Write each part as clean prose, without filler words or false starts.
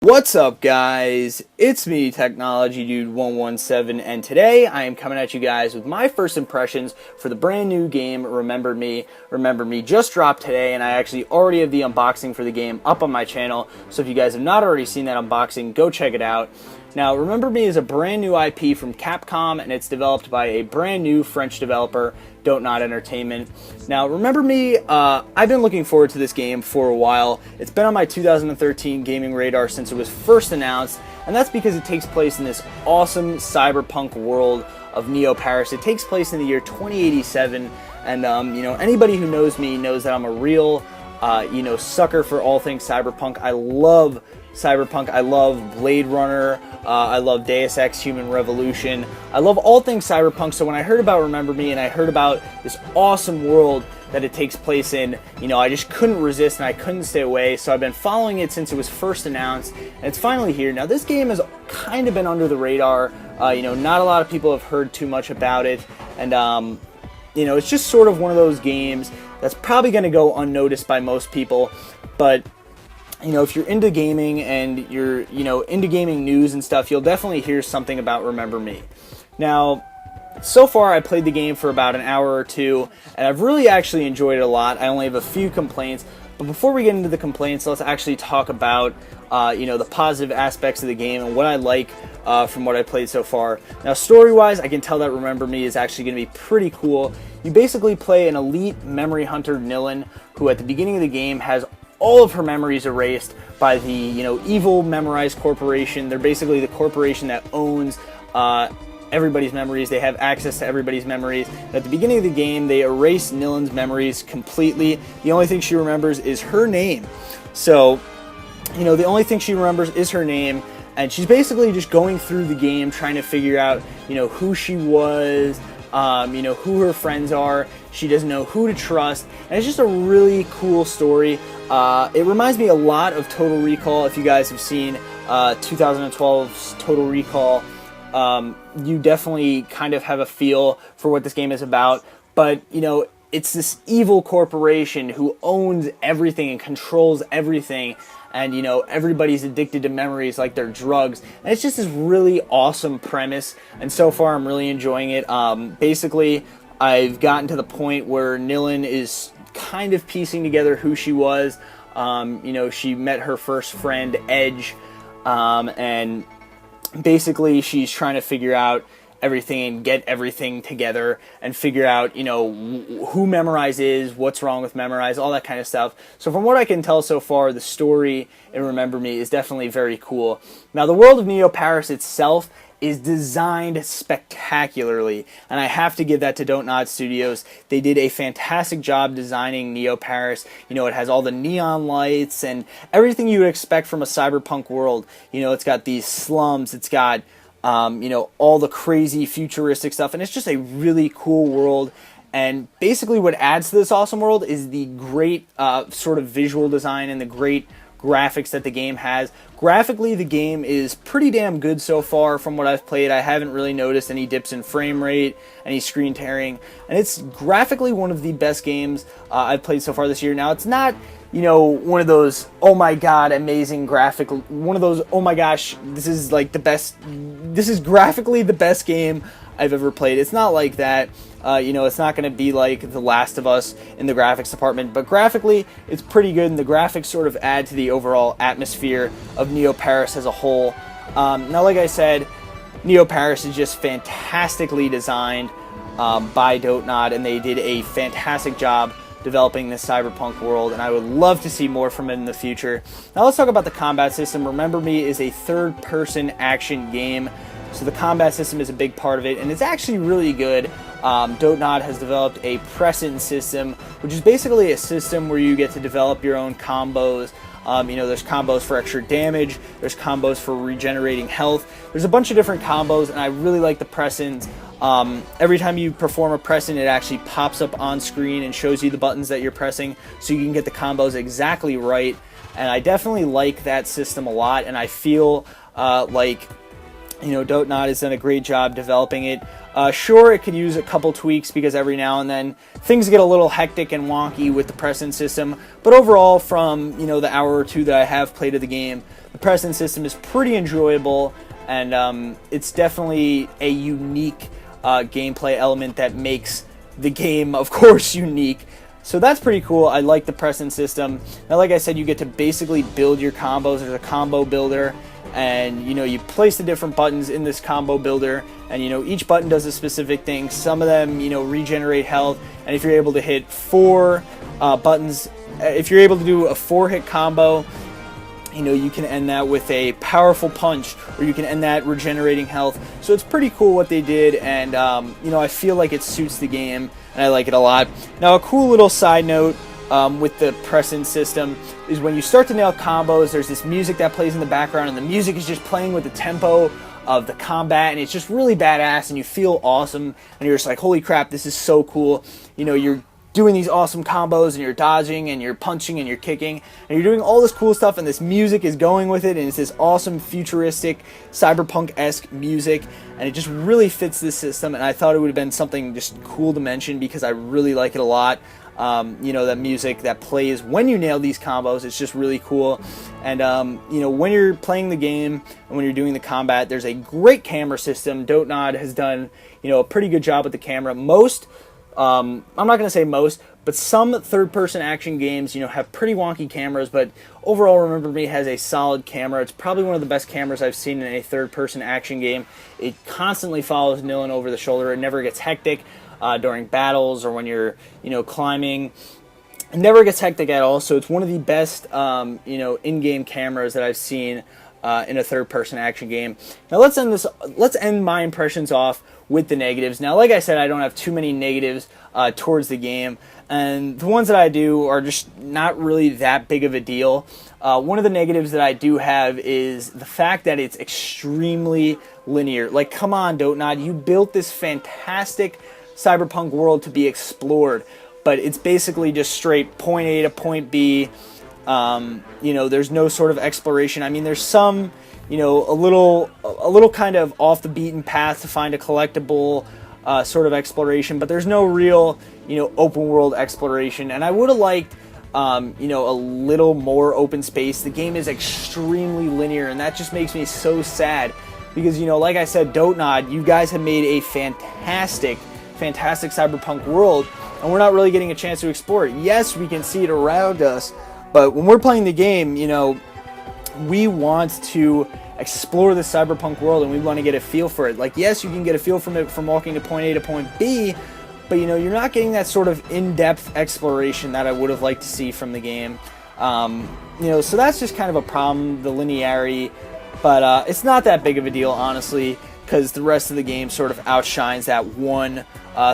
What's up, guys? It's me, Technology Dude 117, and today I am coming at you guys with my first impressions for the brand new game Remember Me. Remember Me just dropped today, and I actually already have the unboxing for the game up on my channel, so if you guys have not already seen that unboxing, go check it out. Now, Remember Me is a brand new IP from Capcom, and it's developed by a brand new French developer, Don't Nod Entertainment. Now, Remember Me, I've been looking forward to this game for a while. It's been on my 2013 gaming radar since it was first announced, and that's because it takes place in this awesome cyberpunk world of Neo Paris. It takes place in the year 2087, and anybody who knows me knows that I'm a real sucker for all things cyberpunk. I love cyberpunk. I love Blade Runner. I love Deus Ex Human Revolution. I love all things cyberpunk. So when I heard about Remember Me and I heard about this awesome world that it takes place in, I just couldn't resist and I couldn't stay away. So I've been following it since it was first announced, and it's finally here. Now, this game has kind of been under the radar. Not a lot of people have heard too much about it, and it's just sort of one of those games that's probably going to go unnoticed by most people. But if you're into gaming and you're, into gaming news and stuff, you'll definitely hear something about Remember Me. Now, so far I played the game for about an hour or two, and I've really actually enjoyed it a lot. I only have a few complaints, but before we get into the complaints, let's actually talk about, the positive aspects of the game and what I like from what I played so far. Now, story-wise, I can tell that Remember Me is actually going to be pretty cool. You basically play an elite memory hunter, Nilin, who at the beginning of the game has all of her memories erased by the evil Memorize Corporation. They're basically the corporation that owns everybody's memories. They have access to everybody's memories. At the beginning of the game, they erase Nilin's memories completely. The only thing she remembers is her name. So, the only thing she remembers is her name, and she's basically just going through the game trying to figure out, who she was, who her friends are. She doesn't know who to trust, and it's just a really cool story. It reminds me a lot of Total Recall. If you guys have seen 2012's Total Recall, you definitely kind of have a feel for what this game is about. But, it's this evil corporation who owns everything and controls everything. And, everybody's addicted to memories like they're drugs. And it's just this really awesome premise. And so far, I'm really enjoying it. Basically, I've gotten to the point where Nilin is kind of piecing together who she was. She met her first friend, Edge, and basically she's trying to figure out everything and get everything together and figure out, who Memorize is, what's wrong with Memorize, all that kind of stuff. So from what I can tell so far, the story in Remember Me is definitely very cool. Now, the world of Neo Paris itself is designed spectacularly, and I have to give that to Don't Nod Studios. They did a fantastic job designing Neo Paris. It has all the neon lights and everything you would expect from a cyberpunk world. It's got these slums, it's got all the crazy futuristic stuff, and it's just a really cool world. And basically what adds to this awesome world is the great sort of visual design and the great graphics that the game has. Graphically, the game is pretty damn good so far from what I've played. I haven't really noticed any dips in frame rate, any screen tearing, and it's graphically one of the best games I've played so far this year. Now, it's not, one of those, oh my god, amazing graphic, one of those, oh my gosh, this is like the best, this is graphically the best game I've ever played. It's not like that. It's not going to be like The Last of Us in the graphics department, but graphically, it's pretty good, and the graphics sort of add to the overall atmosphere of Neo Paris as a whole. Now, like I said, Neo Paris is just fantastically designed by Don't Nod, and they did a fantastic job developing this cyberpunk world, and I would love to see more from it in the future. Now, let's talk about the combat system. Remember Me is a third-person action game, so the combat system is a big part of it, and it's actually really good. Don't Nod has developed a Prescient system, which is basically a system where you get to develop your own combos. There's combos for extra damage, there's combos for regenerating health, there's a bunch of different combos, and I really like the Prescients. Every time you perform a Prescient, it actually pops up on screen and shows you the buttons that you're pressing, so you can get the combos exactly right, and I definitely like that system a lot, and I feel like Dotenod has done a great job developing it. Sure, it could use a couple tweaks because every now and then things get a little hectic and wonky with the Preston system. But overall, from the hour or two that I have played of the game, the Preston system is pretty enjoyable, and it's definitely a unique gameplay element that makes the game, of course, unique. So that's pretty cool. I like the Preston system. Now, like I said, you get to basically build your combos. There's a combo builder, and you place the different buttons in this combo builder, and each button does a specific thing. Some of them regenerate health, and if you're able to hit 4 buttons, if you're able to do a 4-hit combo, you can end that with a powerful punch, or you can end that regenerating health. So it's pretty cool what they did, and I feel like it suits the game, and I like it a lot. Now, a cool little side note with the Preston system is when you start to nail combos, there's this music that plays in the background, and the music is just playing with the tempo of the combat, and it's just really badass, and you feel awesome, and you're just like, holy crap, this is so cool. You're doing these awesome combos, and you're dodging, and you're punching, and you're kicking, and you're doing all this cool stuff, and this music is going with it, and it's this awesome futuristic cyberpunk-esque music, and it just really fits this system, and I thought it would have been something just cool to mention because I really like it a lot. That music that plays when you nail these combos, it's just really cool. And when you're playing the game and when you're doing the combat, there's a great camera system. Dotenod has done a pretty good job with the camera. I'm not going to say most, but some third-person action games, have pretty wonky cameras, but overall, Remember Me has a solid camera. It's probably one of the best cameras I've seen in a third-person action game. It constantly follows Nilin over the shoulder. It never gets hectic during battles or when you're, climbing. It never gets hectic at all, so it's one of the best, in-game cameras that I've seen in a third-person action game. Now let's end my impressions off with the negatives. Now, like I said, I don't have too many negatives towards the game, and the ones that I do are just not really that big of a deal. One of the negatives that I do have is the fact that it's extremely linear. Like, come on, Dotenod, you built this fantastic cyberpunk world to be explored, but it's basically just straight point A to point B. There's no sort of exploration. I mean, there's some, a little kind of off the beaten path to find a collectible sort of exploration, but there's no real, open world exploration. And I would have liked, a little more open space. The game is extremely linear, and that just makes me so sad because, like I said, Dotenod, you guys have made a fantastic cyberpunk world, and we're not really getting a chance to explore it. Yes, we can see it around us, but when we're playing the game, we want to explore the cyberpunk world, and we want to get a feel for it. Like, yes, you can get a feel from it from walking to point A to point B, but you're not getting that sort of in-depth exploration that I would have liked to see from the game. So that's just kind of a problem, the linearity, but it's not that big of a deal, honestly, because the rest of the game sort of outshines that one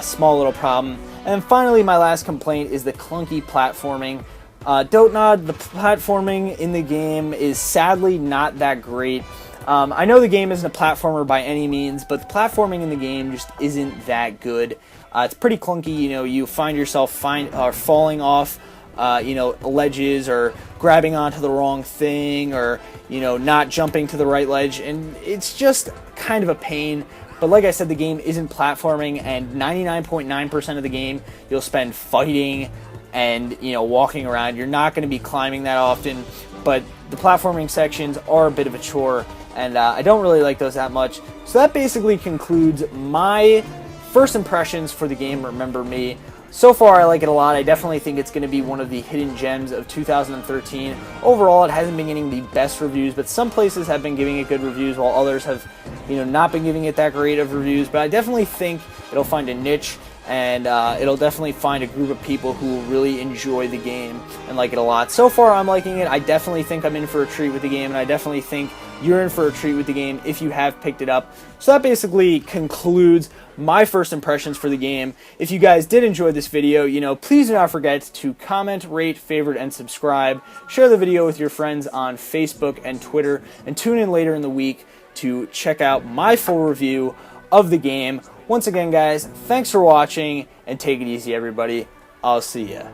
small little problem. And finally, my last complaint is the clunky platforming. Dotenod, the platforming in the game is sadly not that great. I know the game isn't a platformer by any means, but the platforming in the game just isn't that good. It's pretty clunky. You find yourself falling off ledges, or grabbing onto the wrong thing, or not jumping to the right ledge, and it's just kind of a pain. But like I said, the game isn't platforming, and 99.9% of the game you'll spend fighting and walking around. You're not going to be climbing that often, but the platforming sections are a bit of a chore, and I don't really like those that much. So that basically concludes my first impressions for the game Remember Me. So far, I like it a lot. I definitely think it's going to be one of the hidden gems of 2013. Overall, it hasn't been getting the best reviews, but some places have been giving it good reviews, while others have, not been giving it that great of reviews. But I definitely think it'll find a niche, and it'll definitely find a group of people who really enjoy the game and like it a lot. So far, I'm liking it. I definitely think I'm in for a treat with the game, and I definitely think you're in for a treat with the game if you have picked it up. So that basically concludes my first impressions for the game. If you guys did enjoy this video, please do not forget to comment, rate, favorite, and subscribe. Share the video with your friends on Facebook and Twitter, and tune in later in the week to check out my full review of the game. Once again, guys, thanks for watching, and take it easy, everybody. I'll see ya.